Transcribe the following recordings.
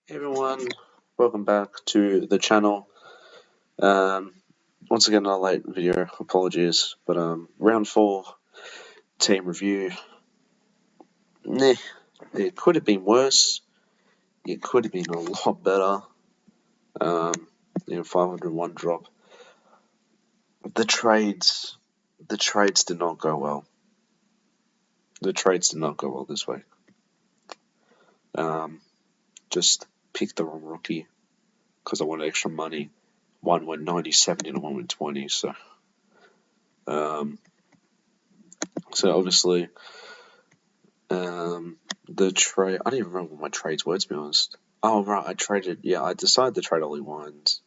Hey everyone, welcome back to the channel. Um, Once again, a late video, apologies, but round 4 team review. Nah, it could have been worse. It could have been a lot better. 501 drop. The trades, the trades did not go well. The trades did not go well this week. Just picked the wrong rookie because I wanted extra money. One went 97 and one went 20, so obviously. The trade, I don't even remember what my trades were, to be honest. Oh, right, I decided to trade Ollie Wines.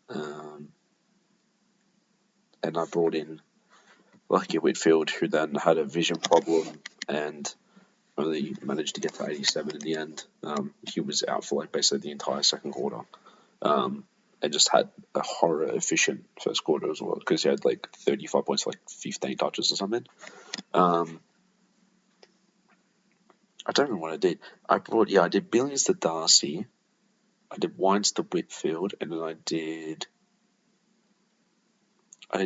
And I brought in Lucky Whitfield, who then had a vision problem and only managed to get to 87 in the end. He was out for basically the entire second quarter. And just had a horror efficient first quarter as well, because he had 35 points, 15 touches or something. I don't remember what I did. I did Billions to Darcy, I did Wines to Whitfield, and then I did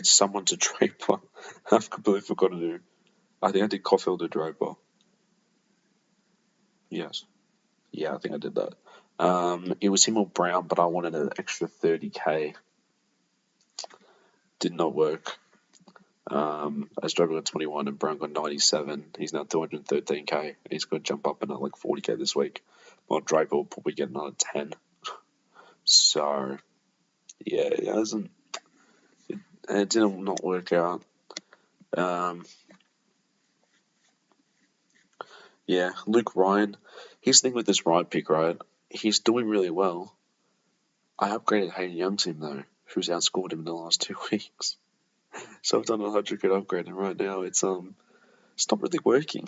someone to Draper. I've completely forgotten who. I think I did Caulfield to Draper. Yes. Yeah, I think I did that. It was him or Brown, but I wanted an extra 30k. Did not work. As Draper got 21 and Brown got 97, he's now 213k. He's going to jump up another 40k this week. While Draper will probably get another 10. So, yeah, it did not work out. Yeah, Luke Ryan. Here's the thing with this Ryan pick, right? He's doing really well. I upgraded Hayden Young to him, though, who's outscored him in the last 2 weeks. So I've done a 100 upgrade, and right now it's not really working.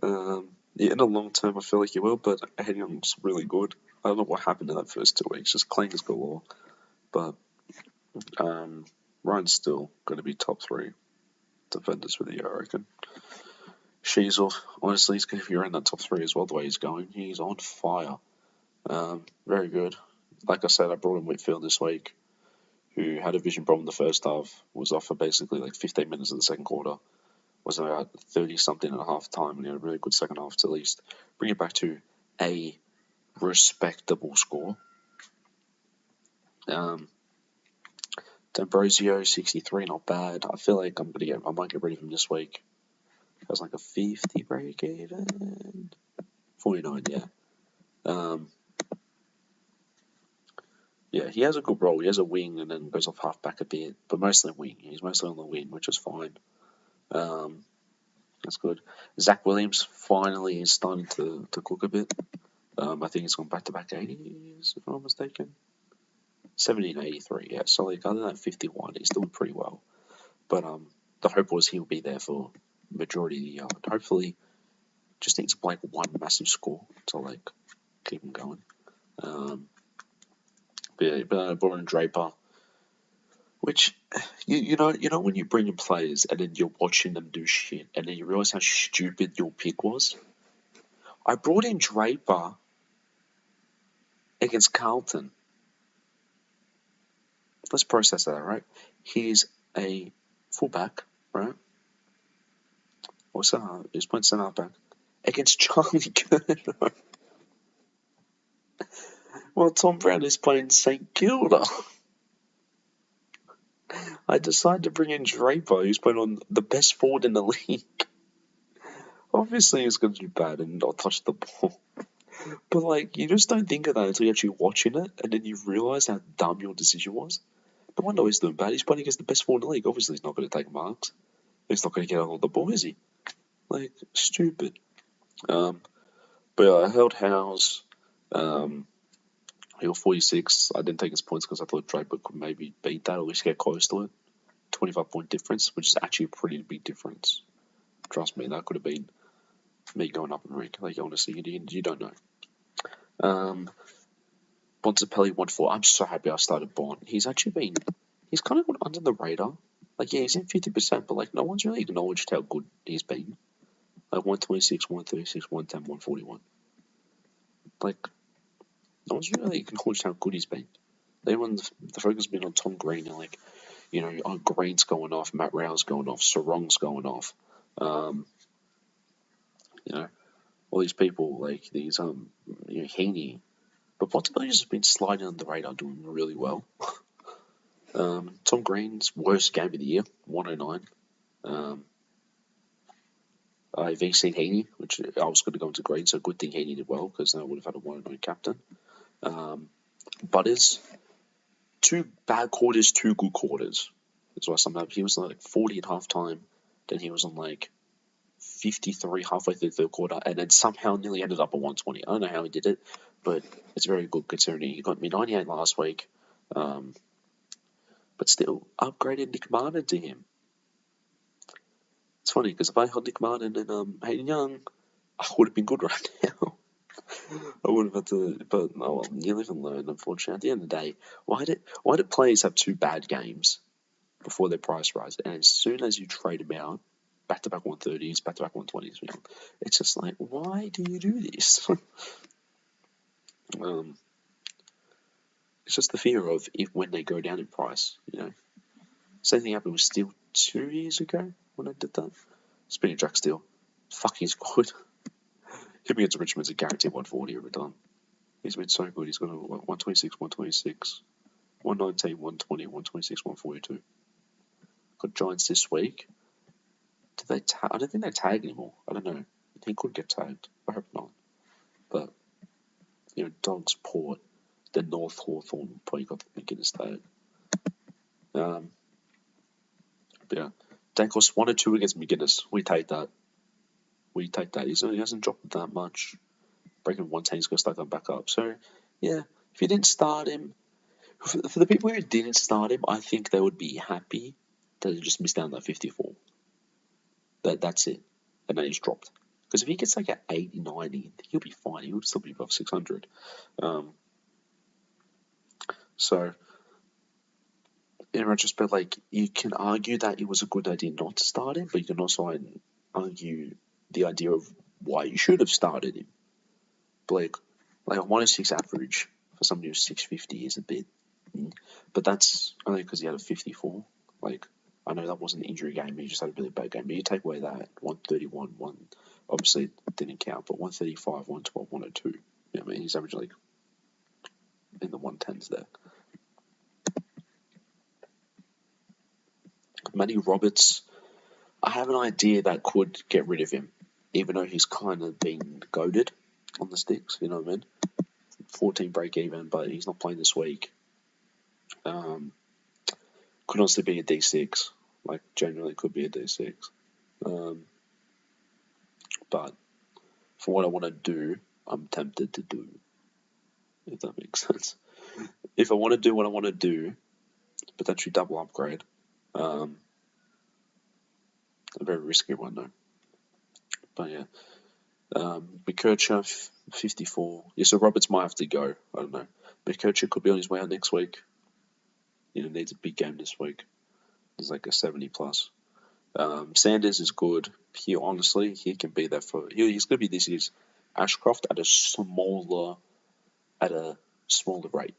In the long term, I feel like he will, but Hayden Young's really good. I don't know what happened in that first 2 weeks, just clangers galore. But Ryan's still going to be top 3 defenders for the year, I reckon. Sheasel, honestly, he's going to be around that top 3 as well, the way he's going. He's on fire. Very good. Like I said, I brought in Whitfield this week, who had a vision problem the first half, was off for basically 15 minutes in the second quarter, was about 30-something at half time, and he had a really good second half to at least bring it back to a respectable score. D'Ambrosio, 63, not bad. I feel like I might get rid of him this week. Has a 50 break even. 49, yeah. Yeah, he has a good role. He has a wing and then goes off half back a bit, but mostly wing. He's mostly on the wing, which is fine. That's good. Zach Williams finally is starting to cook a bit. I think he's gone back-to-back 80s, if I'm not mistaken. 70 and 83, yeah. So, other than that 51, he's doing pretty well. But the hope was he'll be there for majority of the year. And hopefully, just needs one massive score to keep him going. But Boren Draper, which you know when you bring in players and then you're watching them do shit and then you realize how stupid your pick was. I brought in Draper against Carlton. Let's process that, right? He's a fullback, right? He's playing centre back against Charlie Curnow. Well, Tom Brown is playing St Kilda. I decided to bring in Draper, who's playing on the best forward in the league. Obviously, he's going to do bad and not touch the ball. But, you just don't think of that until you're actually watching it, and then you realise how dumb your decision was. No wonder he's doing bad. He's playing against the best forward in the league. Obviously, he's not going to take marks. He's not going to get all the ball, is he? Stupid. But I held Howes. He got 46. I didn't take his points because I thought Draper could maybe beat that or at least get close to it. 25-point difference, which is actually a pretty big difference. Trust me, that could have been me going up in rank. Honestly, you don't know. Bontempelli 1-4. I'm so happy I started Bont. He's kind of gone under the radar. He's in 50%, but no one's really acknowledged how good he's been. 126, 136, 110, 141. like, no one's really acknowledged how good he's been. Everyone, the focus has been on Tom Green and, like, Green's going off, Matt Rowe's going off, Sarong's going off. All these people, like these, Heaney. But Potterbilly has been sliding on the radar, doing really well. Tom Green's worst game of the year, 109. I VC'd Heaney, which I was going to go into Green, so good thing Heaney did well, because then I would have had a 109 captain. Butters, 2 bad quarters, 2 good quarters. That's why sometimes he was like 40 at half time, then he was on like 53 halfway through the third quarter, and then somehow nearly ended up at 120. I don't know how he did it, but it's very good considering he got me 98 last week. But still, upgraded Nick Martin to him. It's funny, because if I had Nick Martin and Hayden Young, I would have been good right now. I would have had to, but oh well, you live and learn, unfortunately. At the end of the day, why did players have 2 bad games before their price rise, and as soon as you trade them out, back-to-back 130s, back-to-back 120s, it's just like, why do you do this? It's just the fear of when they go down in price, Same thing happened with Steele 2 years ago when I did that. Speaking of Jack Steele, fuck, he's good. Him against Richmond's a guaranteed 140 every time. He's been so good. He's got a 126, 126, 119, 120, 126, 142. Got Giants this week. Did they I don't think they tag anymore. I don't know. He could get tagged. I hope not. But, Dogs, Port, then North Hawthorn probably got the McGuinness tag. But yeah. Dankos 1 or 2 against McGuinness. We take that. He hasn't dropped that much. Breaking 110, he's going to start going back up. So, yeah, if you didn't start him, for the people who didn't start him, I think they would be happy that they just missed out on that 54. That's it. And then he's dropped. Because if he gets like an 80, 90, he'll be fine. He'll still be above 600. So, in retrospect, like, you can argue that it was a good idea not to start him, but you can also argue the idea of why you should have started him. But like a 106 average for somebody who's 650 is a bit, but that's only because he had a 54. Like, I know that wasn't an injury game, he just had a really bad game. But you take away that 131, obviously it didn't count, but 135, 112, 102. He's averaging like in the 110s there. Matty Roberts, I have an idea that could get rid of him, even though he's kind of been goaded on the sticks, you know what I mean? 14 break even, but he's not playing this week. Could also be a D6. Like, generally could be a D6. But for what I want to do, I'm tempted to do. If that makes sense. If I want to do what I want to do, potentially double upgrade. A very risky one, though. But yeah. Bikircha, 54. Yeah, so Roberts might have to go. I don't know. Bikircha could be on his way out next week. Needs a big game this week. There's like a 70 plus. Sanders is good. He can be there for. He's going to be this year's Ashcroft at a smaller rate.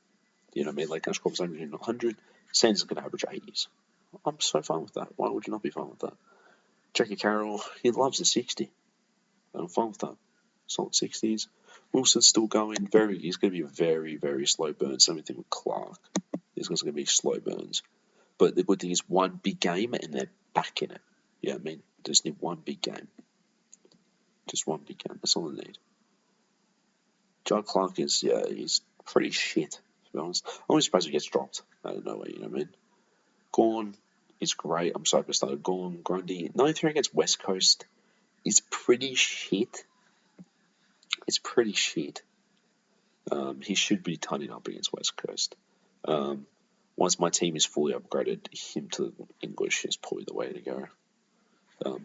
You know what I mean? Like, Ashcroft's averaging 100. Sanders is going to average 80s. I'm so fine with that. Why would you not be fine with that? Jackie Carroll, he loves the 60. I'm fine with that. Solid 60s. Wilson's still going. He's going to be a very, very slow burn. Same thing with Clark. He's going to be slow burns. But the good thing is one big game and they're back in it. Yeah, I mean, just need one big game. Just one big game. That's all I need. John Clark he's pretty shit, to be honest. I'm only surprised he gets dropped out of nowhere, you know what I mean? Gorn is great. I'm sorry if I started Gorn. Grundy, 93 against West Coast is pretty shit. It's pretty shit. He should be turning up against West Coast. Once my team is fully upgraded, him to English is probably the way to go.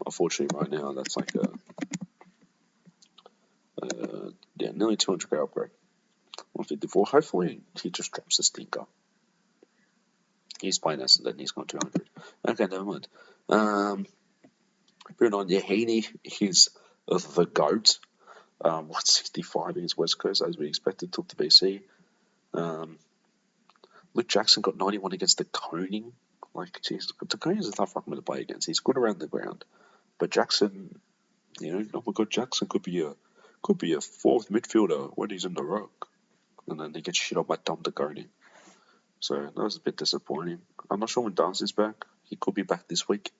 Unfortunately, right now, that's like nearly 200k upgrade. 154. Hopefully, he just drops a stinker. He's playing Essendon, he's gone 200. Okay, never mind. Moving on, Heaney, he's the GOAT. 165 against West Coast, as we expected, took the BC. Luke Jackson got 91 against the Coning. Like, jeez, the Coning is a tough ruckman to play against. He's good around the ground. But Jackson, oh my God, Jackson could be a fourth midfielder when he's in the ruck. And then he gets shit up by Dom DeConey. So that was a bit disappointing. I'm not sure when Darcy's back. He could be back this week.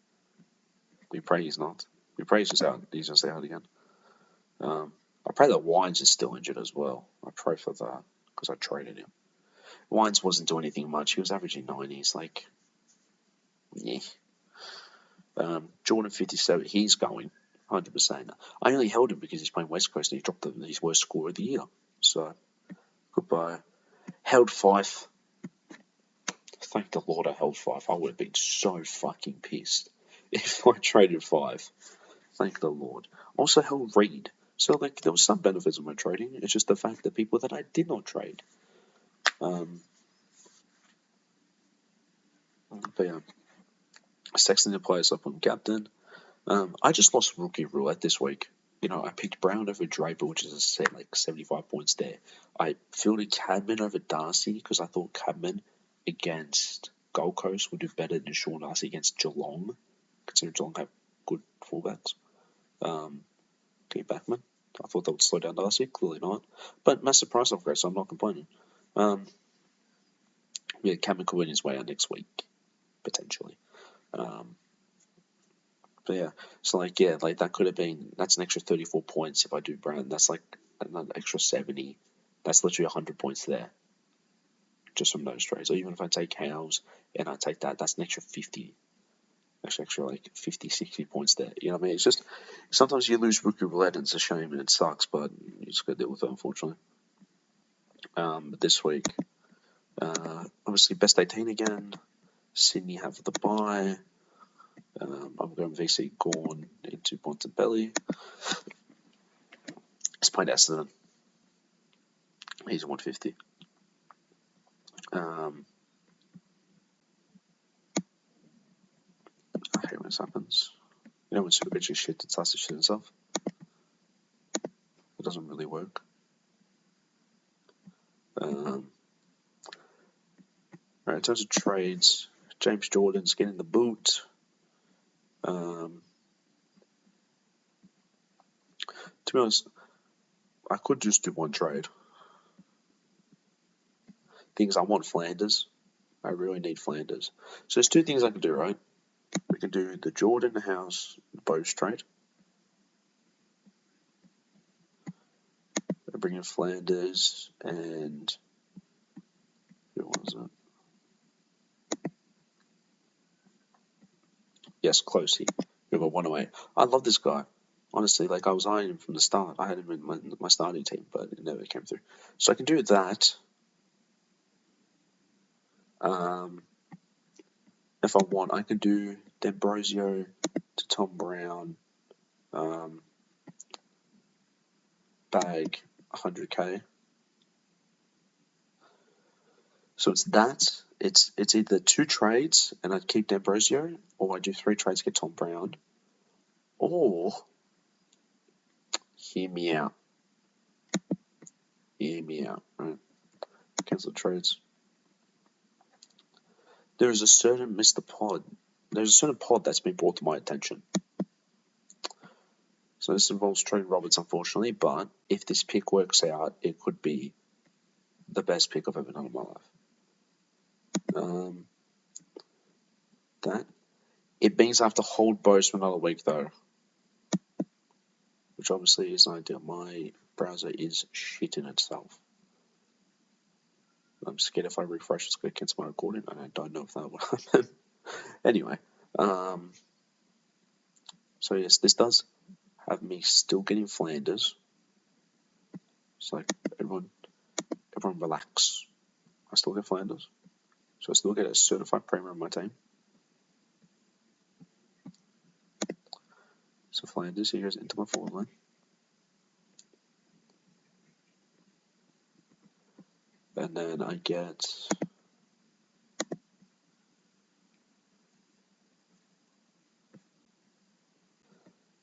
We pray he's not. We pray he's just out. He's just out again. I pray that Wines is still injured as well. I pray for that because I traded him. Wines wasn't doing anything much. He was averaging 90s. Like, yeah. Jordan 57. He's going 100%. I only held him because he's playing West Coast and he dropped his worst score of the year. So goodbye. Held Fife. Thank the Lord I held Fife. I would have been so fucking pissed if I traded Fife. Thank the Lord. Also held Reed. So, like, there was some benefits of my trading. It's just the fact that people that I did not trade. But yeah. Sexton to play us up on captain. I just lost rookie roulette this week. I picked Brown over Draper, which is a set like 75 points there. I fielded Cadman over Darcy because I thought Cadman against Gold Coast would do better than Sean Darcy against Geelong, considering Geelong have good fullbacks. Keith Backman. I thought that would slow down Darcy. Clearly not. But massive price upgrade, so I'm not complaining. Cadman could win his way out next week, potentially. But yeah, so that could have been, that's an extra 34 points if I do Brown. That's like an extra 70. That's literally 100 points there, just from those trades. Or even if I take Howes and I take that's an extra 50. Actually, extra like 50, 60 points there. You know what I mean? It's just, sometimes you lose rookie roulette and it's a shame and it sucks, but you just got to deal with it, unfortunately. But this week, obviously best 18 again. Sydney have the bye. I'm going VC Gorn into Bontempelli. He's played Essendon. He's 150. I hate when this happens. When SuperCoach is shit, it starts to shit itself. It doesn't really work. Right, in terms of trades, James Jordan's getting the boot. To be honest, I could just do one trade. Things I want Flanders. I really need Flanders. So there's two things I can do, right? We can do the Jordan House Bose trade. I bring in Flanders and who was it? Yes, Closey. Who got 108. I love this guy. Honestly, I was eyeing him from the start. I had him in my starting team, but it never came through. So I can do that. If I want, I can do D'Ambrosio to Tom Brown, bag 100k. So it's that. It's either two trades and I keep D'Ambrosio, or I do three trades to get Tom Brown, or hear me out. Right? Cancel trades. There is a certain Mr. Pod. There's a certain pod that's been brought to my attention. So this involves Trent Roberts, unfortunately, but if this pick works out, it could be the best pick I've ever done in my life. That. It means I have to hold Bose for another week, though, which obviously is not ideal. My browser is shit in itself. I'm scared if I refresh, it's going to cancel my recording, and I don't know if that will happen. Anyway, so yes, this does have me still getting Flanders. It's like, everyone relax. I still get Flanders. So I still get a certified premier on my team. So Flanders, he goes into my forward line. And then I get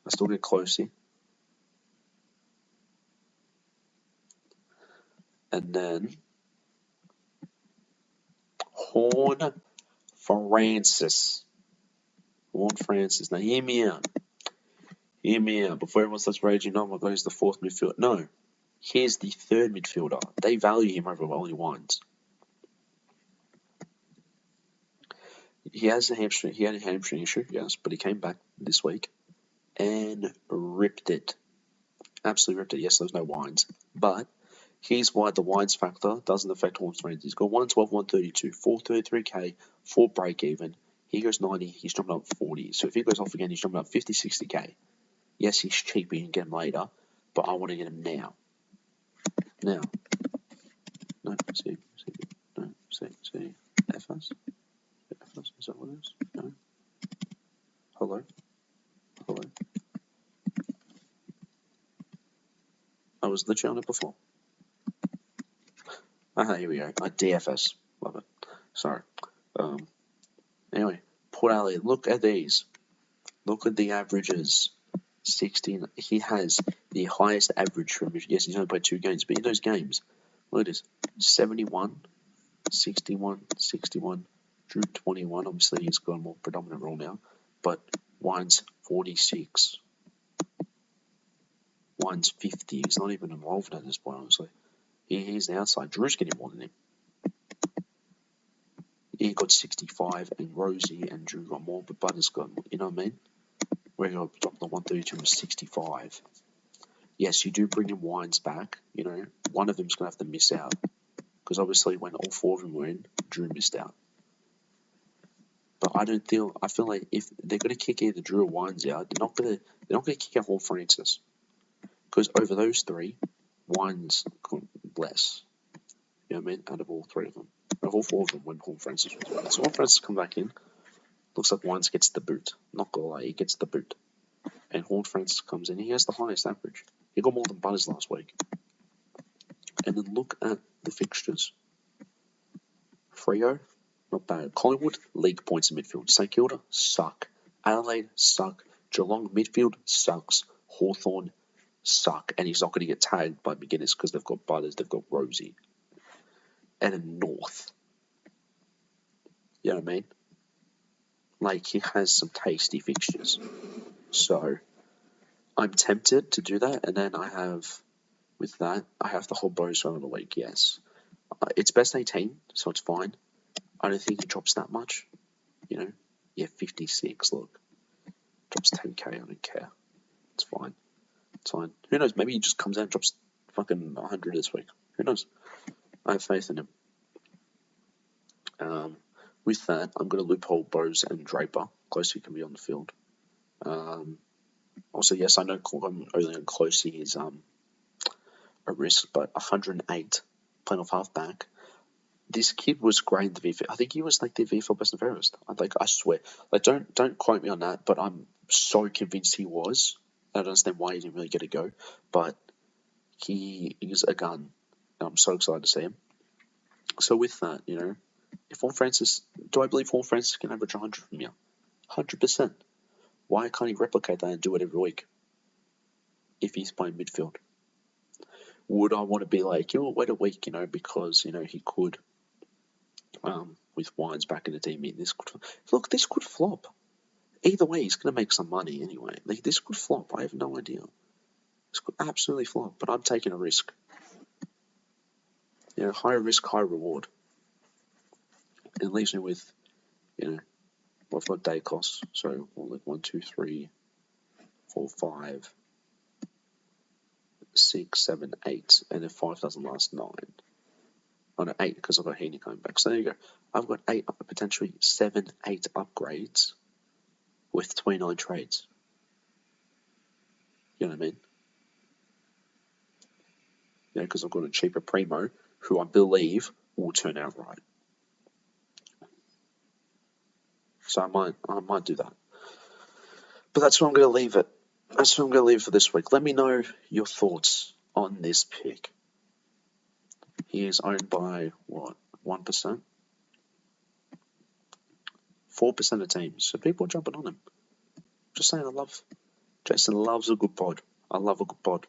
I still get Closey. And then Horn Francis. Horn Francis. Now hear me out. Hear me out. Before everyone starts raging, oh my god, he's the fourth midfielder. No. He's the third midfielder. They value him over Ollie Wines. He has a hamstring. He had a hamstring issue, yes, but he came back this week and ripped it. Absolutely ripped it. Yes, there's no Wines, but here's why the Wines factor doesn't affect Horn Francis. He's got 112, 132, 433k, 4 break even. He goes 90, he's jumping up 40. So if he goes off again, he's jumping up 50, 60k. Yes, he's cheap, you can get him later, but I want to get him now. Now. No, see, no, see, FS? FS, is that what it is? No. Hello? I was literally on it before. Here we go. DFS. Love it. Sorry. Anyway, Port Elliot, look at these. Look at the averages. 16. He has the highest average from. Yes, he's only played 2 games, but in those games, look at this: 71, 61, 61, Drew 21. Obviously, he's got a more predominant role now, but Wine's 46. Wine's 50. He's not even involved at this point, honestly. He's the outside. Drew's getting more than him. He got 65, and Rosie and Drew got more, but Butters got, you know what I mean? Where he got dropped the 132 was 65. Yes, you do bring in Wines back, you know. One of them's going to have to miss out. Because obviously when all 4 of them were in, Drew missed out. But I feel like if they're going to kick either Drew or Wines out, they're not going to kick out Hall Francis. Because over those 3, Wines got less. You know what I mean? Out of all 3 of them. Out of all 4 of them when Hall Francis was out. So Hall Francis come back in. Looks like Wines gets the boot. Not gonna lie, he gets the boot. And Horn Francis comes in. He has the highest average. He got more than Butters last week. And then look at the fixtures. Freo, not bad. Collingwood, league points in midfield. St Kilda, suck. Adelaide, suck. Geelong, midfield, sucks. Hawthorn, suck. And he's not going to get tagged by beginners because they've got Butters, they've got Rosie. And in North. You know what I mean? Like, he has some tasty fixtures. So, I'm tempted to do that. And then I have the whole bonus round of the week, yes. It's best 18, so it's fine. I don't think it drops that much. You know? Yeah, 56, look. Drops 10k, I don't care. It's fine. It's fine. Who knows? Maybe he just comes out and drops fucking 100 this week. Who knows? I have faith in him. With that, I'm going to loophole Bose and Draper. Closey can be on the field. Also, yes, I know early on Closey is a risk, but 108 playing off halfback. This kid was great in the VFL. I think he was like the VFL best and fairest. I swear. Like, don't quote me on that, but I'm so convinced he was. I don't understand why he didn't really get a go, but he is a gun. And I'm so excited to see him. So with that, you know, if Horn Francis, do I believe Horn Francis can average 100 from here? 100%. Why can't he replicate that and do it every week? If he's playing midfield. Would I want to be like, you know, wait a week, you know, because, you know, he could, with Wines back in the team, this could flop. Either way, he's going to make some money anyway. Like, this could flop. I have no idea. This could absolutely flop, but I'm taking a risk. You know, high risk, high reward. It leaves me with, you know, I've got day costs. So, 1, 2, 3, 4, 5, 6, 7, 8, and then 5 doesn't last 9. Oh no, 8 because I've got Heaney coming back. So there you go. I've got 8, potentially 7, 8 upgrades with 29 trades. You know what I mean? You know, because I've got a cheaper Primo who I believe will turn out right. So I might do that. But that's where I'm going to leave it. That's where I'm going to leave it for this week. Let me know your thoughts on this pick. He is owned by, what, 1%? 4% of teams. So people are jumping on him. Just saying, Jason loves a good pod. I love a good pod.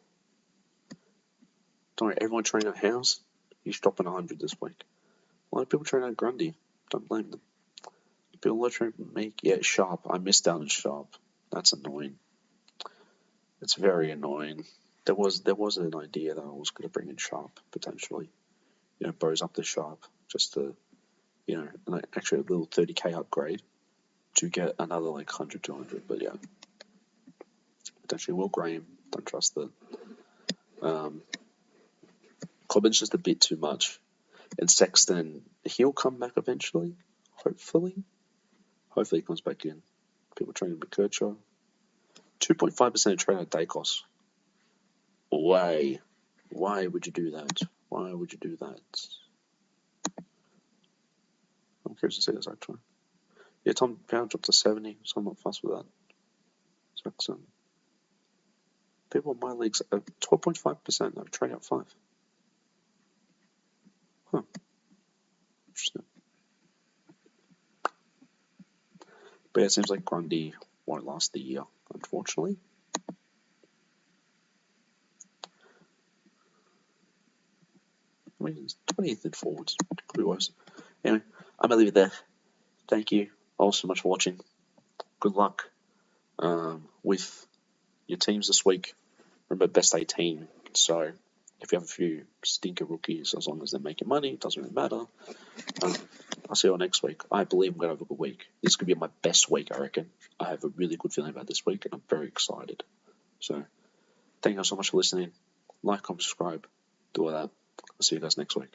Don't worry, everyone train at house. He's dropping 100 this week. A lot of people trying out Grundy. Don't blame them. People are trying to make Sharp. I missed out on Sharp. That's annoying. It's very annoying. There was an idea that I was going to bring in Sharp potentially. Bows up the Sharp just to actually a little 30k upgrade to get another like 100, 200. But yeah, potentially Will Graham. Don't trust that. Cobbin's just a bit too much. And Sexton, he'll come back eventually. Hopefully he comes back in. People training McKercher. 2.5% trade out Dacos. Why would you do that? Why would you do that? I'm curious to see this actually. Yeah, Tom Pound dropped to 70, so I'm not fussed with that. Sexton. People in my leagues are 12.5%. I've traded out 5. Huh. Interesting. But yeah, it seems like Grundy won't last the year, unfortunately. I mean, it's 20th in forwards. Could be worse. Anyway, I'm going to leave it there. Thank you all so much for watching. Good luck with your teams this week. Remember, best 18. So if you have a few stinker rookies, as long as they're making money, it doesn't really matter. I'll see you all next week. I believe I'm going to have a good week. This could be my best week, I reckon. I have a really good feeling about this week, and I'm very excited. So, thank you guys so much for listening. Like, comment, subscribe, do all that. I'll see you guys next week.